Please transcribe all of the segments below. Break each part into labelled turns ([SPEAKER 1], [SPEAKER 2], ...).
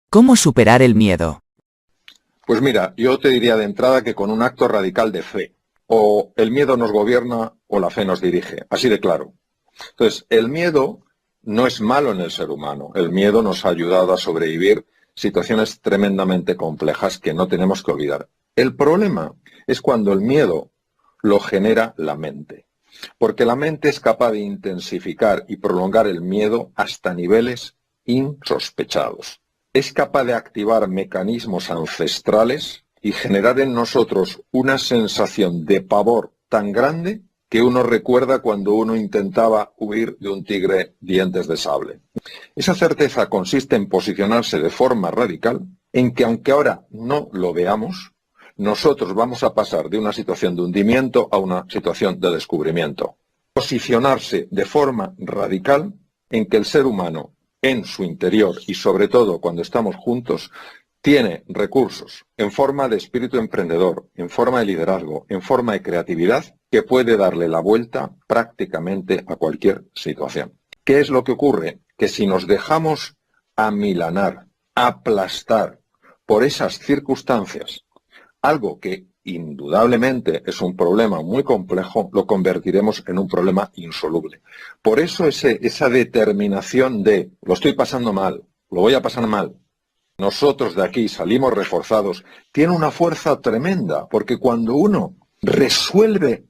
[SPEAKER 1] ¿Cómo superar el miedo?
[SPEAKER 2] Pues mira, yo te diría de entrada que con un acto radical de fe. O el miedo nos gobierna o la fe nos dirige, así de claro. Entonces, el miedo no es malo en el ser humano. El miedo nos ha ayudado a sobrevivir situaciones tremendamente complejas que no tenemos que olvidar. El problema es cuando el miedo lo genera la mente. Porque la mente es capaz de intensificar y prolongar el miedo hasta niveles insospechados. Es capaz de activar mecanismos ancestrales y generar en nosotros una sensación de pavor tan grande que uno recuerda cuando uno intentaba huir de un tigre dientes de sable. Esa certeza consiste en posicionarse de forma radical en que, aunque ahora no lo veamos, nosotros vamos a pasar de una situación de hundimiento a una situación de descubrimiento. Posicionarse de forma radical en que el ser humano, en su interior y sobre todo cuando estamos juntos, tiene recursos en forma de espíritu emprendedor, en forma de liderazgo, en forma de creatividad, que puede darle la vuelta prácticamente a cualquier situación. ¿Qué es lo que ocurre? Que si nos dejamos amilanar, aplastar por esas circunstancias, algo que indudablemente es un problema muy complejo, lo convertiremos en un problema insoluble. Por eso esa determinación de lo estoy pasando mal, lo voy a pasar mal, nosotros de aquí salimos reforzados, tiene una fuerza tremenda, porque cuando uno resuelve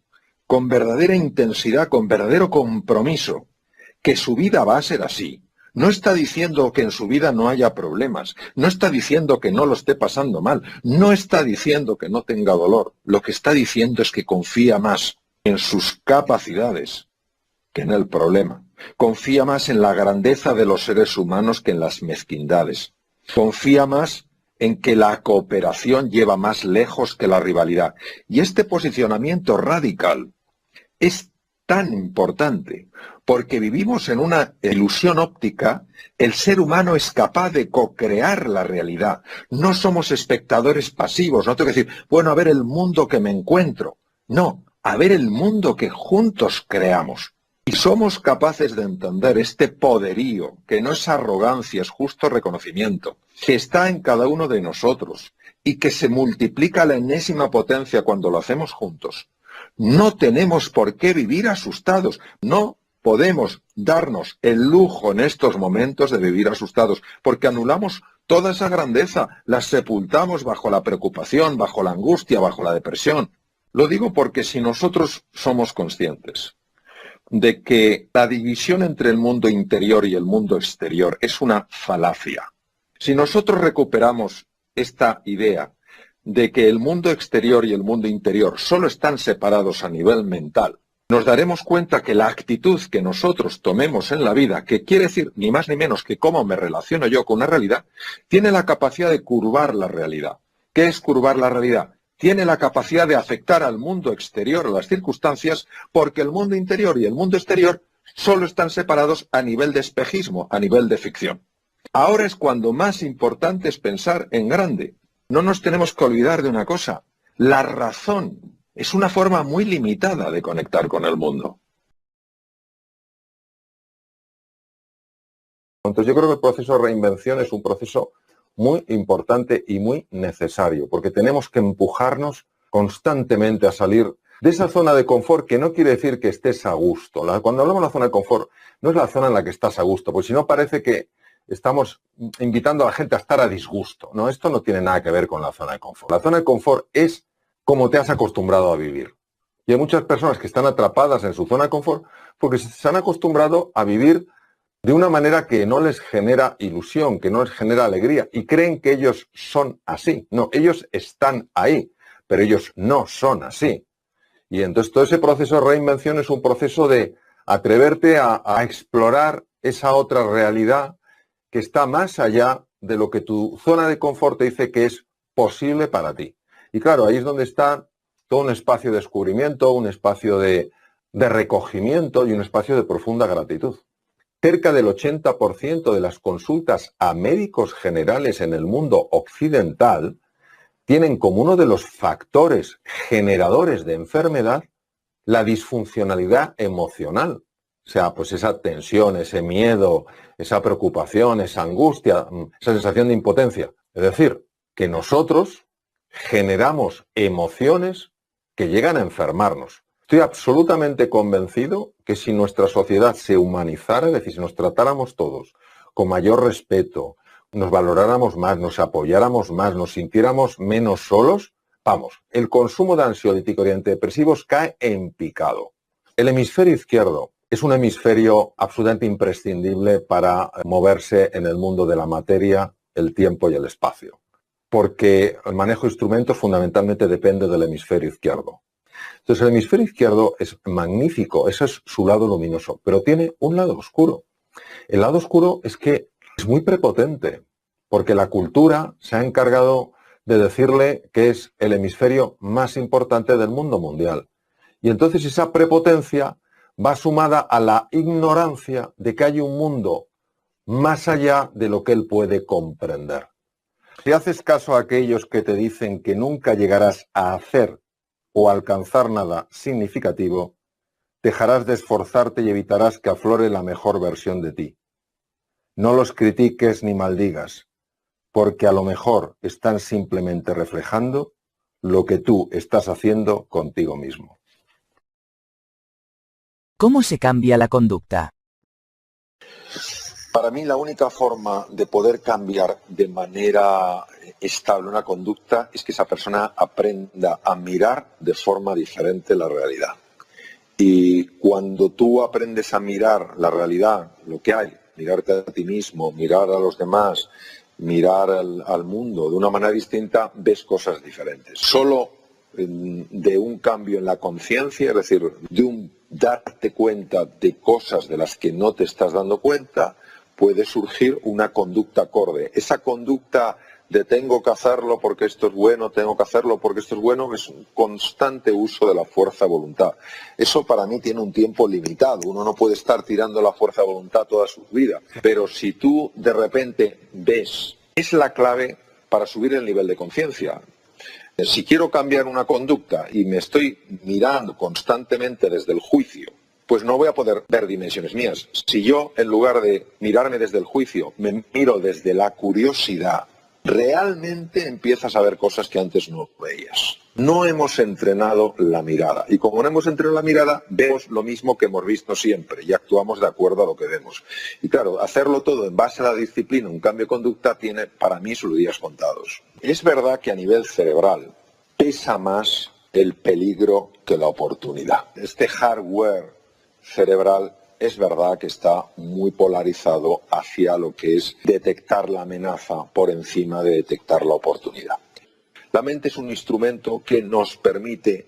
[SPEAKER 2] con verdadera intensidad, con verdadero compromiso, que su vida va a ser así, no está diciendo que en su vida no haya problemas, no está diciendo que no lo esté pasando mal, no está diciendo que no tenga dolor, lo que está diciendo es que confía más en sus capacidades que en el problema, confía más en la grandeza de los seres humanos que en las mezquindades. Confía más en que la cooperación lleva más lejos que la rivalidad. Y este posicionamiento radical es tan importante porque vivimos en una ilusión óptica. El ser humano es capaz de co-crear la realidad. No somos espectadores pasivos. No tengo que decir, bueno, a ver el mundo que me encuentro. No, a ver el mundo que juntos creamos. Y somos capaces de entender este poderío, que no es arrogancia, es justo reconocimiento, que está en cada uno de nosotros y que se multiplica a la enésima potencia cuando lo hacemos juntos. No tenemos por qué vivir asustados, no podemos darnos el lujo en estos momentos de vivir asustados, porque anulamos toda esa grandeza, la sepultamos bajo la preocupación, bajo la angustia, bajo la depresión. Lo digo porque si nosotros somos conscientes de que la división entre el mundo interior y el mundo exterior es una falacia. Si nosotros recuperamos esta idea de que el mundo exterior y el mundo interior solo están separados a nivel mental, nos daremos cuenta que la actitud que nosotros tomemos en la vida, que quiere decir ni más ni menos que cómo me relaciono yo con una realidad, tiene la capacidad de curvar la realidad. ¿Qué es curvar la realidad? Tiene la capacidad de afectar al mundo exterior, a las circunstancias, porque el mundo interior y el mundo exterior solo están separados a nivel de espejismo, a nivel de ficción. Ahora es cuando más importante es pensar en grande. No nos tenemos que olvidar de una cosa. La razón es una forma muy limitada de conectar con el mundo.
[SPEAKER 3] Entonces yo creo que el proceso de reinvención es un proceso muy importante y muy necesario, porque tenemos que empujarnos constantemente a salir de esa zona de confort, que no quiere decir que estés a gusto. Cuando hablamos de la zona de confort, no es la zona en la que estás a gusto, porque si no parece que estamos invitando a la gente a estar a disgusto. No, esto no tiene nada que ver con la zona de confort. La zona de confort es como te has acostumbrado a vivir. Y hay muchas personas que están atrapadas en su zona de confort porque se han acostumbrado a vivir de una manera que no les genera ilusión, que no les genera alegría, y creen que ellos son así. No, ellos están ahí, pero ellos no son así. Y entonces todo ese proceso de reinvención es un proceso de atreverte a explorar esa otra realidad que está más allá de lo que tu zona de confort te dice que es posible para ti. Y claro, ahí es donde está todo un espacio de descubrimiento, un espacio de recogimiento y un espacio de profunda gratitud. Cerca del 80% de las consultas a médicos generales en el mundo occidental tienen como uno de los factores generadores de enfermedad la disfuncionalidad emocional. O sea, pues esa tensión, ese miedo, esa preocupación, esa angustia, esa sensación de impotencia. Es decir, que nosotros generamos emociones que llegan a enfermarnos. Estoy absolutamente convencido que si nuestra sociedad se humanizara, es decir, si nos tratáramos todos con mayor respeto, nos valoráramos más, nos apoyáramos más, nos sintiéramos menos solos, vamos, el consumo de ansiolíticos y antidepresivos cae en picado. El hemisferio izquierdo es un hemisferio absolutamente imprescindible para moverse en el mundo de la materia, el tiempo y el espacio, porque el manejo de instrumentos fundamentalmente depende del hemisferio izquierdo. Entonces el hemisferio izquierdo es magnífico, ese es su lado luminoso, pero tiene un lado oscuro. El lado oscuro es que es muy prepotente, porque la cultura se ha encargado de decirle que es el hemisferio más importante del mundo mundial. Y entonces esa prepotencia va sumada a la ignorancia de que hay un mundo más allá de lo que él puede comprender. Si haces caso a aquellos que te dicen que nunca llegarás a hacer o alcanzar nada significativo, dejarás de esforzarte y evitarás que aflore la mejor versión de ti. No los critiques ni maldigas, porque a lo mejor están simplemente reflejando lo que tú estás haciendo contigo mismo.
[SPEAKER 1] ¿Cómo se cambia la conducta?
[SPEAKER 2] Para mí la única forma de poder cambiar de manera estable una conducta es que esa persona aprenda a mirar de forma diferente la realidad. Y cuando tú aprendes a mirar la realidad, lo que hay, mirarte a ti mismo, mirar a los demás, mirar al mundo de una manera distinta, ves cosas diferentes. Solo de un cambio en la conciencia, es decir, de un darte cuenta de cosas de las que no te estás dando cuenta, puede surgir una conducta acorde. Esa conducta de tengo que hacerlo porque esto es bueno, tengo que hacerlo porque esto es bueno, es un constante uso de la fuerza de voluntad. Eso para mí tiene un tiempo limitado. Uno no puede estar tirando la fuerza de voluntad toda su vida. Pero si tú de repente ves, es la clave para subir el nivel de conciencia. Si quiero cambiar una conducta y me estoy mirando constantemente desde el juicio, pues no voy a poder ver dimensiones mías. Si yo, en lugar de mirarme desde el juicio, me miro desde la curiosidad, realmente empiezas a ver cosas que antes no veías. No hemos entrenado la mirada. Y como no hemos entrenado la mirada, vemos lo mismo que hemos visto siempre y actuamos de acuerdo a lo que vemos. Y claro, hacerlo todo en base a la disciplina, un cambio de conducta, tiene para mí sus días contados. Es verdad que a nivel cerebral pesa más el peligro que la oportunidad. Este hardware cerebral es verdad que está muy polarizado hacia lo que es detectar la amenaza por encima de detectar la oportunidad. La mente es un instrumento que nos permite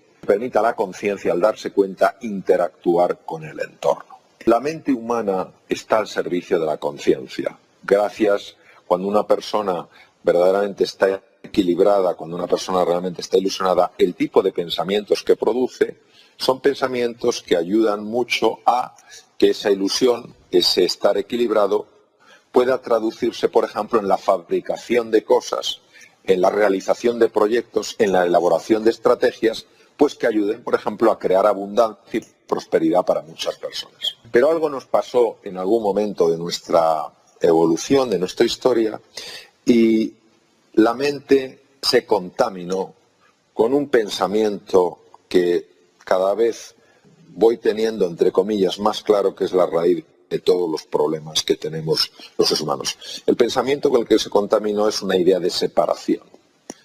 [SPEAKER 2] a la conciencia, al darse cuenta, interactuar con el entorno. La mente humana está al servicio de la conciencia. Gracias, cuando una persona verdaderamente está equilibrada, cuando una persona realmente está ilusionada, el tipo de pensamientos que produce son pensamientos que ayudan mucho a que esa ilusión, ese estar equilibrado, pueda traducirse, por ejemplo, en la fabricación de cosas, en la realización de proyectos, en la elaboración de estrategias, pues que ayuden, por ejemplo, a crear abundancia y prosperidad para muchas personas. Pero algo nos pasó en algún momento de nuestra evolución, de nuestra historia, y la mente se contaminó con un pensamiento que cada vez voy teniendo, entre comillas, más claro que es la raíz de todos los problemas que tenemos los seres humanos. El pensamiento con el que se contaminó es una idea de separación,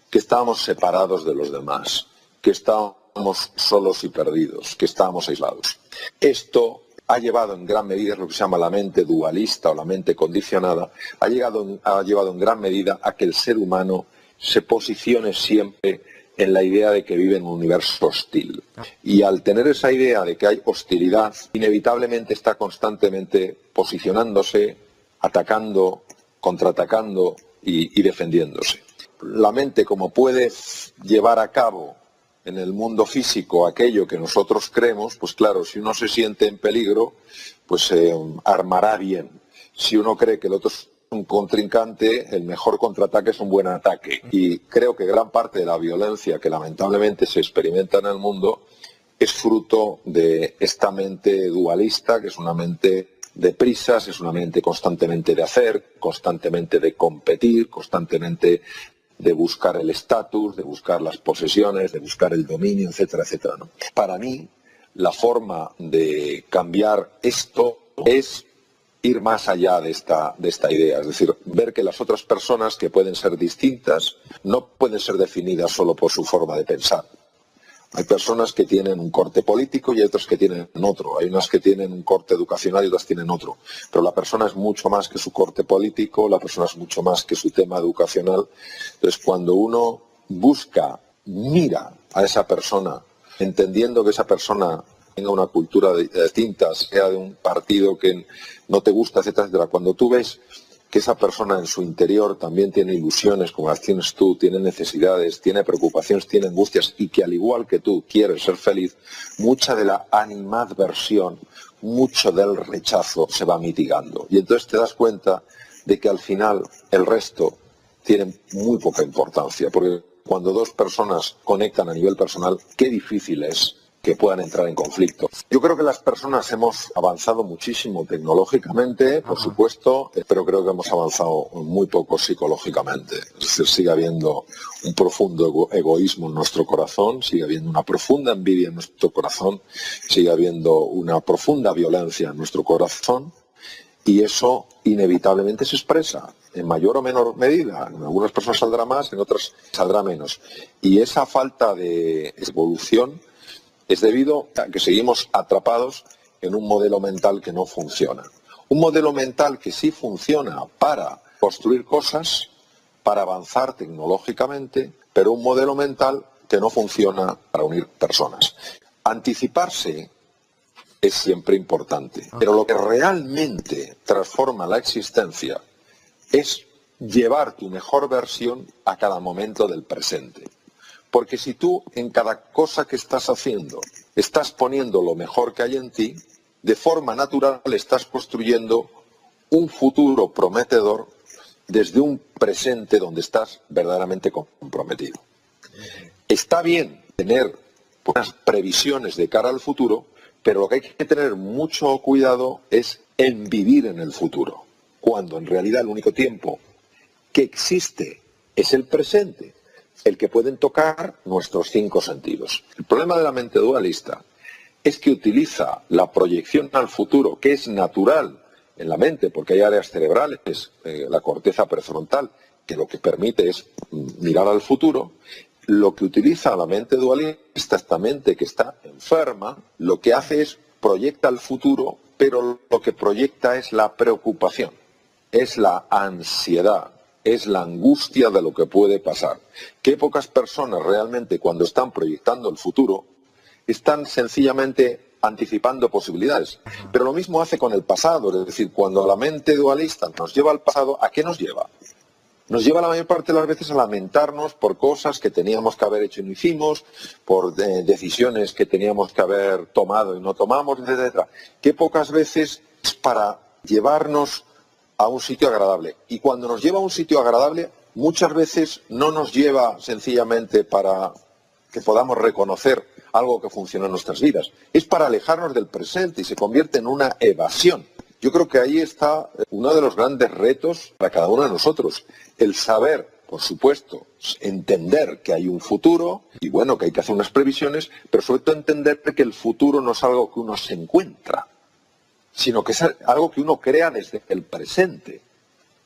[SPEAKER 2] que estábamos separados de los demás, que estábamos solos y perdidos, que estábamos aislados. Esto ha llevado en gran medida, es lo que se llama la mente dualista o la mente condicionada, ha llevado en gran medida a que el ser humano se posicione siempre en la idea de que vive en un universo hostil. Y al tener esa idea de que hay hostilidad, inevitablemente está constantemente posicionándose, atacando, contraatacando y defendiéndose. La mente, como puede llevar a cabo en el mundo físico aquello que nosotros creemos, pues claro, si uno se siente en peligro, pues se armará bien. Si uno cree que el otro es un contrincante, el mejor contraataque es un buen ataque. Y creo que gran parte de la violencia que lamentablemente se experimenta en el mundo
[SPEAKER 3] es fruto de esta mente dualista, que es una mente de prisas, es una mente constantemente de hacer, constantemente de competir, constantemente de buscar el estatus, de buscar las posesiones, de buscar el dominio, etcétera, etcétera, ¿no? Para mí, la forma de cambiar esto es ir más allá de esta idea, es decir, ver que las otras personas que pueden ser distintas no pueden ser definidas solo por su forma de pensar. Hay personas que tienen un corte político y hay otras que tienen otro. Hay unas que tienen un corte educacional y otras tienen otro. Pero la persona es mucho más que su corte político, la persona es mucho más que su tema educacional. Entonces, cuando uno mira a esa persona, entendiendo que esa persona tenga una cultura distinta, sea de un partido que no te gusta, etcétera, etcétera, cuando tú ves que esa persona en su interior también tiene ilusiones como las tienes tú, tiene necesidades, tiene preocupaciones, tiene angustias y que al igual que tú quieres ser feliz, mucha de la animadversión, mucho del rechazo se va mitigando. Y entonces te das cuenta de que al final el resto tiene muy poca importancia, porque cuando dos personas conectan a nivel personal, qué difícil es que puedan entrar en conflicto. Yo creo que las personas hemos avanzado muchísimo tecnológicamente, por supuesto, pero creo que hemos avanzado muy poco psicológicamente. Es decir, sigue habiendo un profundo egoísmo en nuestro corazón, sigue habiendo una profunda envidia en nuestro corazón, sigue habiendo una profunda violencia en nuestro corazón, y eso inevitablemente se expresa en mayor o menor medida. En algunas personas saldrá más, en otras saldrá menos. Y esa falta de evolución es debido a que seguimos atrapados en un modelo mental que no funciona. Un modelo mental que sí funciona para construir cosas, para avanzar tecnológicamente, pero un modelo mental que no funciona para unir personas. Anticiparse es siempre importante, pero lo que realmente transforma la existencia es llevar tu mejor versión a cada momento del presente. Porque si tú en cada cosa que estás haciendo estás poniendo lo mejor que hay en ti, de forma natural estás construyendo un futuro prometedor desde un presente donde estás verdaderamente comprometido. Está bien tener unas previsiones de cara al futuro, pero lo que hay que tener mucho cuidado es en vivir en el futuro, cuando en realidad el único tiempo que existe es el presente, el que pueden tocar nuestros 5 sentidos. El problema de la mente dualista es que utiliza la proyección al futuro, que es natural en la mente, porque hay áreas cerebrales, la corteza prefrontal, que lo que permite es mirar al futuro. Lo que utiliza la mente dualista, esta mente que está enferma, lo que hace es proyecta al futuro, pero lo que proyecta es la preocupación, es la ansiedad, es la angustia de lo que puede pasar. Qué pocas personas realmente cuando están proyectando el futuro están sencillamente anticipando posibilidades. Pero lo mismo hace con el pasado, es decir, cuando la mente dualista nos lleva al pasado, ¿a qué nos lleva? Nos lleva la mayor parte de las veces a lamentarnos por cosas que teníamos que haber hecho y no hicimos, por decisiones que teníamos que haber tomado y no tomamos, etcétera. Qué pocas veces es para llevarnos a un sitio agradable. Y cuando nos lleva a un sitio agradable, muchas veces no nos lleva sencillamente para que podamos reconocer algo que funciona en nuestras vidas. Es para alejarnos del presente y se convierte en una evasión. Yo creo que ahí está uno de los grandes retos para cada uno de nosotros. El saber, por supuesto, entender que hay un futuro y bueno, que hay que hacer unas previsiones, pero sobre todo entender que el futuro no es algo que uno se encuentra, sino que es algo que uno crea desde el presente.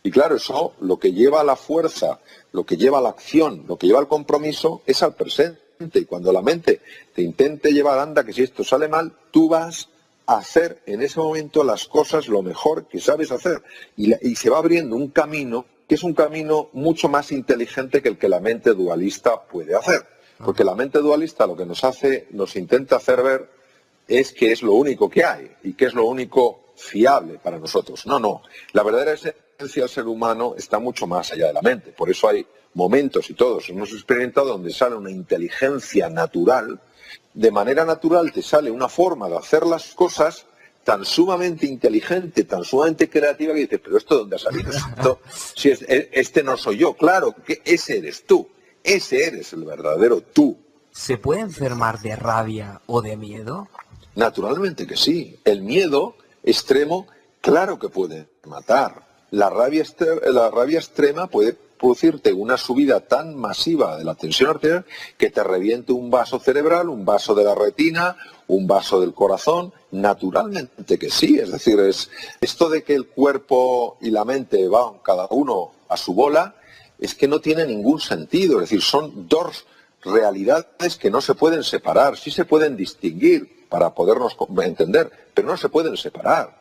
[SPEAKER 3] Y claro, eso lo que lleva a la fuerza, lo que lleva a la acción, lo que lleva al compromiso es al presente. Y cuando la mente te intente llevar, anda, que si esto sale mal, tú vas a hacer en ese momento las cosas lo mejor que sabes hacer. Y se va abriendo un camino que es un camino mucho más inteligente que el que la mente dualista puede hacer. Porque la mente dualista lo que nos intenta hacer ver es que es lo único que hay y que es lo único fiable para nosotros. No. La verdadera esencia del ser humano está mucho más allá de la mente. Por eso hay momentos, y todos hemos experimentado, donde sale una inteligencia natural. De manera natural te sale una forma de hacer las cosas tan sumamente inteligente, tan sumamente creativa, que dices, pero ¿esto dónde ha salido? Si este no soy yo, claro, que ese eres tú. Ese eres el verdadero tú.
[SPEAKER 4] ¿Se puede enfermar de rabia o de miedo?
[SPEAKER 2] Naturalmente que sí. El miedo extremo, claro que puede matar. La rabia extrema puede producirte una subida tan masiva de la tensión arterial que te reviente un vaso cerebral, un vaso de la retina, un vaso del corazón. Naturalmente que sí. Es decir, es esto de que el cuerpo y la mente van cada uno a su bola, es que no tiene ningún sentido. Es decir, son dos realidades que no se pueden separar. Sí se pueden distinguir para podernos entender, pero no se pueden separar.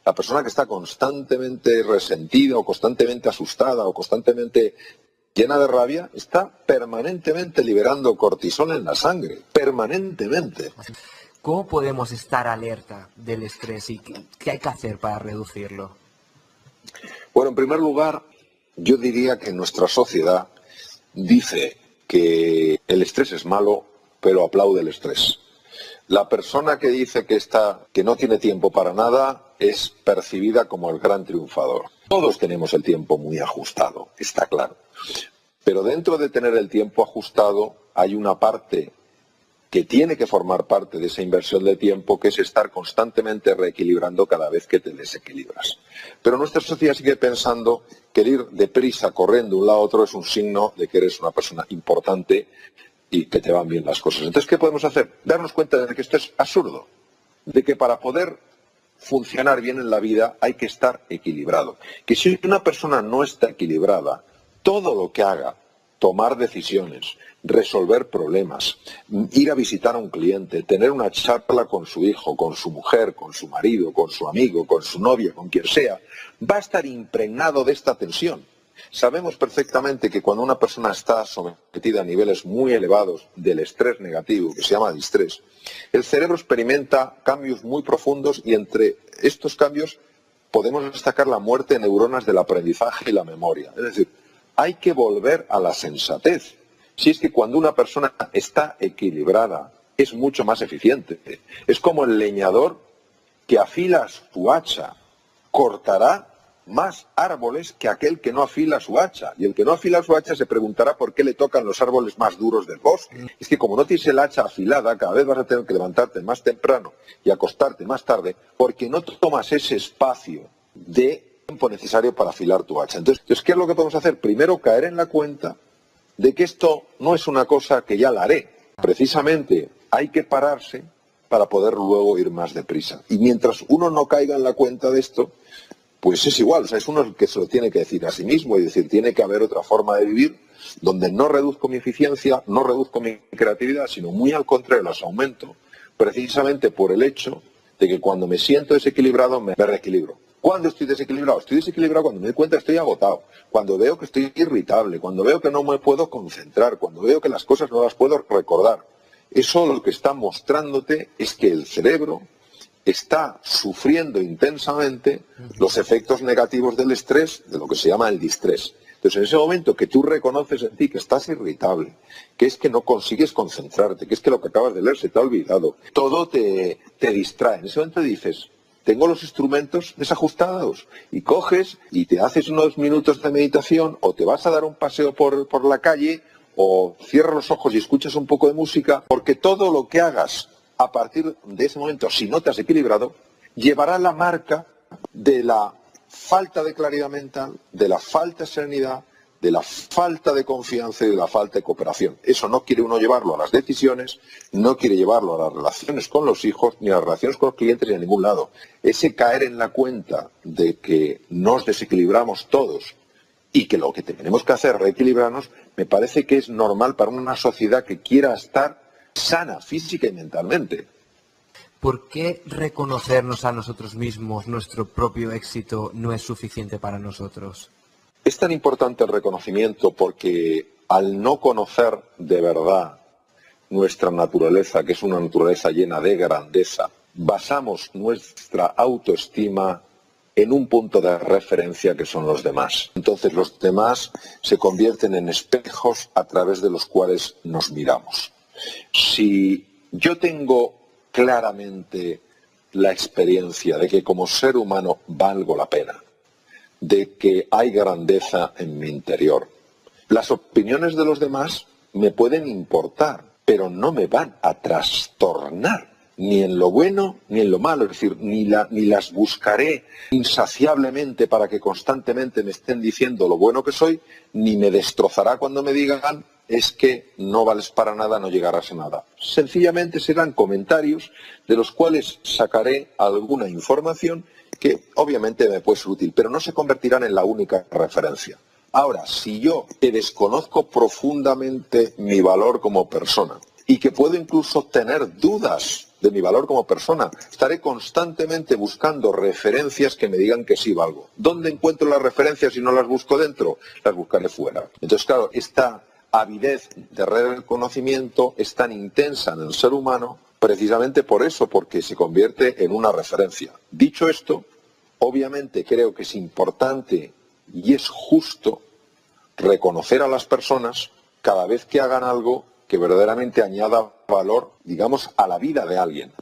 [SPEAKER 2] La persona que está constantemente resentida o constantemente asustada o constantemente llena de rabia está permanentemente liberando cortisol en la sangre, permanentemente.
[SPEAKER 4] ¿Cómo podemos estar alerta del estrés y qué hay que hacer para reducirlo?
[SPEAKER 2] Bueno, en primer lugar, yo diría que nuestra sociedad dice que el estrés es malo, pero aplaude el estrés. La persona que dice que no tiene tiempo para nada es percibida como el gran triunfador. Todos tenemos el tiempo muy ajustado, está claro. Pero dentro de tener el tiempo ajustado hay una parte que tiene que formar parte de esa inversión de tiempo, que es estar constantemente reequilibrando cada vez que te desequilibras. Pero nuestra sociedad sigue pensando que el ir deprisa, corriendo de un lado a otro, es un signo de que eres una persona importante y que te van bien las cosas. Entonces, ¿qué podemos hacer? Darnos cuenta de que esto es absurdo, de que para poder funcionar bien en la vida hay que estar equilibrado. Que si una persona no está equilibrada, todo lo que haga, tomar decisiones, resolver problemas, ir a visitar a un cliente, tener una charla con su hijo, con su mujer, con su marido, con su amigo, con su novia, con quien sea, va a estar impregnado de esta tensión. Sabemos perfectamente que cuando una persona está sometida a niveles muy elevados del estrés negativo, que se llama distrés, el cerebro experimenta cambios muy profundos y entre estos cambios podemos destacar la muerte de neuronas del aprendizaje y la memoria. Es decir, hay que volver a la sensatez. Si es que cuando una persona está equilibrada, es mucho más eficiente. Es como el leñador que afila su hacha, cortará más árboles que aquel que no afila su hacha. Y el que no afila su hacha se preguntará por qué le tocan los árboles más duros del bosque. Es que como no tienes el hacha afilada, cada vez vas a tener que levantarte más temprano y acostarte más tarde, porque no tomas ese espacio de tiempo necesario para afilar tu hacha. Entonces, ¿qué es lo que podemos hacer? Primero, caer en la cuenta de que esto no es una cosa que ya la haré. Precisamente hay que pararse para poder luego ir más deprisa. Y mientras uno no caiga en la cuenta de esto, pues es igual, o sea, es uno el que se lo tiene que decir a sí mismo y decir, tiene que haber otra forma de vivir donde no reduzco mi eficiencia, no reduzco mi creatividad, sino muy al contrario, las aumento, precisamente por el hecho de que cuando me siento desequilibrado me reequilibro. ¿Cuándo estoy desequilibrado? Estoy desequilibrado cuando me doy cuenta que estoy agotado, cuando veo que estoy irritable, cuando veo que no me puedo concentrar, cuando veo que las cosas no las puedo recordar. Eso lo que está mostrándote es que el cerebro está sufriendo intensamente los efectos negativos del estrés, de lo que se llama el distrés. Entonces, en ese momento que tú reconoces en ti que estás irritable, que es que no consigues concentrarte, que es que lo que acabas de leer se te ha olvidado, todo te distrae. En ese momento dices, tengo los instrumentos desajustados, y coges y te haces unos minutos de meditación, o te vas a dar un paseo por la calle, o cierras los ojos y escuchas un poco de música, porque todo lo que hagas a partir de ese momento, si no te has equilibrado, llevará la marca de la falta de claridad mental, de la falta de serenidad, de la falta de confianza y de la falta de cooperación. Eso no quiere uno llevarlo a las decisiones, no quiere llevarlo a las relaciones con los hijos, ni a las relaciones con los clientes, ni a ningún lado. Ese caer en la cuenta de que nos desequilibramos todos y que lo que tenemos que hacer es reequilibrarnos, me parece que es normal para una sociedad que quiera estar sana física y mentalmente.
[SPEAKER 4] ¿Por qué reconocernos a nosotros mismos, nuestro propio éxito, no es suficiente para nosotros?
[SPEAKER 2] Es tan importante el reconocimiento porque al no conocer de verdad nuestra naturaleza, que es una naturaleza llena de grandeza, basamos nuestra autoestima en un punto de referencia que son los demás. Entonces los demás se convierten en espejos a través de los cuales nos miramos. Si yo tengo claramente la experiencia de que como ser humano valgo la pena, de que hay grandeza en mi interior, las opiniones de los demás me pueden importar, pero no me van a trastornar, ni en lo bueno ni en lo malo. Es decir, ni las buscaré insaciablemente para que constantemente me estén diciendo lo bueno que soy, ni me destrozará cuando me digan es que no vales para nada, no llegarás a nada. Sencillamente serán comentarios de los cuales sacaré alguna información que obviamente me puede ser útil, pero no se convertirán en la única referencia. Ahora, si yo que desconozco profundamente mi valor como persona y que puedo incluso tener dudas de mi valor como persona, estaré constantemente buscando referencias que me digan que sí valgo. ¿Dónde encuentro las referencias si no las busco dentro? Las buscaré fuera. Entonces, claro, esta avidez de reconocimiento es tan intensa en el ser humano precisamente por eso, porque se convierte en una referencia. Dicho esto, obviamente creo que es importante y es justo reconocer a las personas cada vez que hagan algo que verdaderamente añada valor, digamos, a la vida de alguien.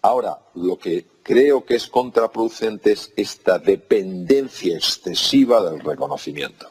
[SPEAKER 2] Ahora, lo que creo que es contraproducente es esta dependencia excesiva del reconocimiento.